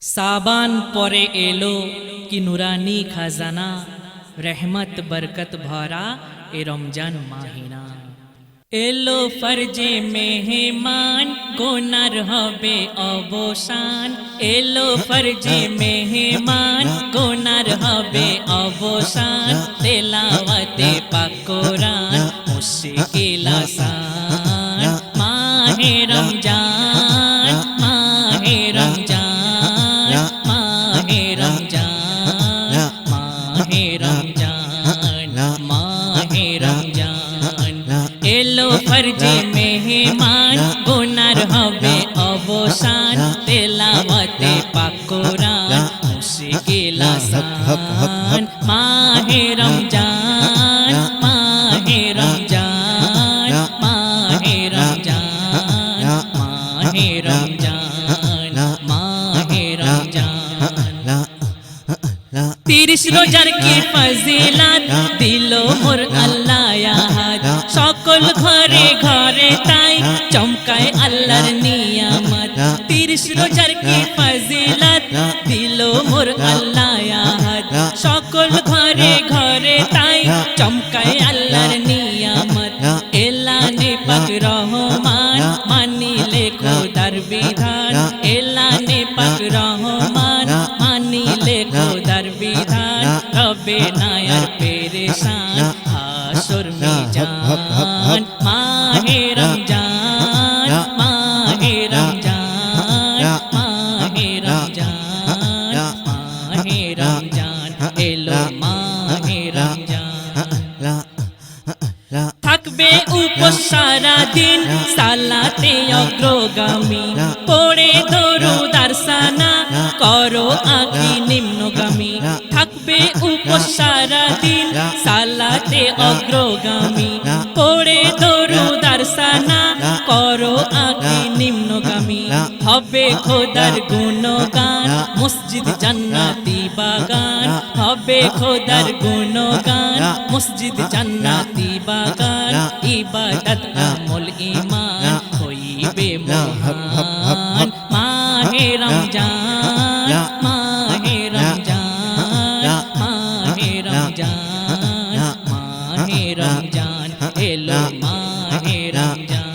साबान परे एलो कि नुरानी खजाना रहमत बरकत भरा ए रमजान माहिना एलो फर्जे मेहमान गोनार हबे अवसान एलो फर्जे मेहमान गोनार हबे अवसान तेलावते पाक कुरान मुश्किल आसान माहे रमजान माहे रमजान माहे रमजान माहे रमजान माहे रमजान एलो फर्जे मेहमान गुनार हबे अवसान तेलावते पाक कुरान मुश्किल आसान माहे रमजान माहे रमजान माहे रमजान माहे रमजान माहे रमजान 30 रोजार की फजिलत दिलो मोर अल्लाह याद सकल घरे घरे ताई चमकाए अल्लाहर नियामत 30 रोजार की फजिलत दिलो मोर अल्लाह याद सकल घरे घरे ताई चमकाए अल्लाहर नियामत एलाने पाक रहमान मानी ले खुदार विधान एलाने पाक रहमान मानी ले खुदार विधान रबे नायार परेशान हाशुर मिजान माहे रमजान माहे रमजान माहे रमजान माहे रमजान एलो माहे रमजान থাকবে উপোস সারা দিন সালাতে অগ্রগামী পড়ে দরুদ আর সানা করো আঁকি নিম্নগামী থাকবে উপোস সারা দিন সালাতে অগ্রগামী পড়ে দরুদ আর সানা করো আঁকি নিম্নগামী হবে খোদার গুণগান মসজিদ জান্নাতি বাগান হবে খোদার গুণগান মসজিদ জান্নাতি বাগান ইবাদত আমল ঈমান হইবে মহান মাহে রমজান মাহে রমজান মাহে রমজান মাহে রমজান এলো মাহে রমজান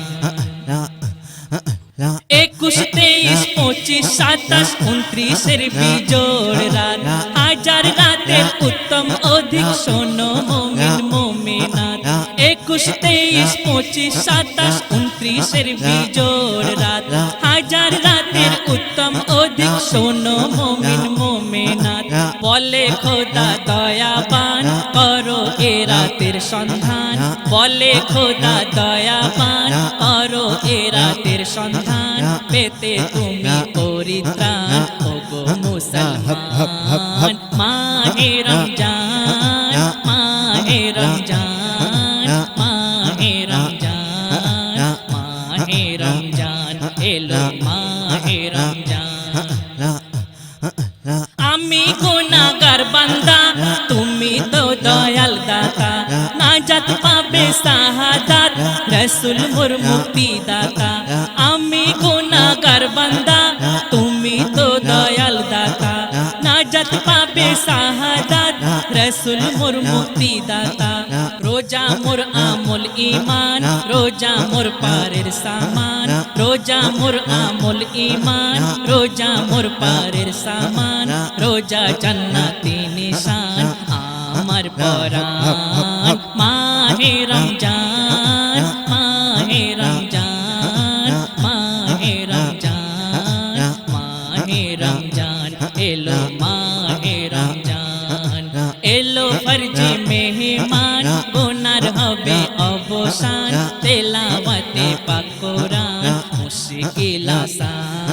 21, 23, 25, 27, 29 বিজোড় রাত হাজার রাতের উত্তম অধিক শোনো মুমিন মুমিনাত 21, 23, 25, 27, 29 বিজোড় রাত হাজার রাতের উত্তম অধিক শোনো মুমিন মুমিনাত বলে খোদা দয়াবান করো এ রাতের সন্ধান বলে খোদা দয়াবান করো এ রাতের সন্ধান পেতে তুমি পরিত্রাণ ওগো মুসলমান মাহে রমজান মাহে রমজান মাহে রমজান মাহে রমজান এলো মাহে রমজান আমি গুনাহগার বান্দা তুমি তো দয়াল দাতা নাজাত পাবে শাহাদাত রাসূল মোর মুক্তি দাতা আমি গুনাহগার বান্দা তুমি তো দয়াল দাতা নাজাত পাবে শাহাদাত রাসূল মোর মুক্তি দাতা রোজা মোর আমল ঈমান রোজা মোর পারের সামান রোজা মোর আমল ঈমান রোজা মোর পারের সামান রোজা জান্নাতি নিশান আমার পরাণ মাহে রমজান মাহে রমজান মাহে রমজান মাহে রমজান এলো মাহে রমজান এলো ফরজে মেহমান গুনার হবে অবসান তেলাওয়াতে পাক কুরআন মুশকিল আসান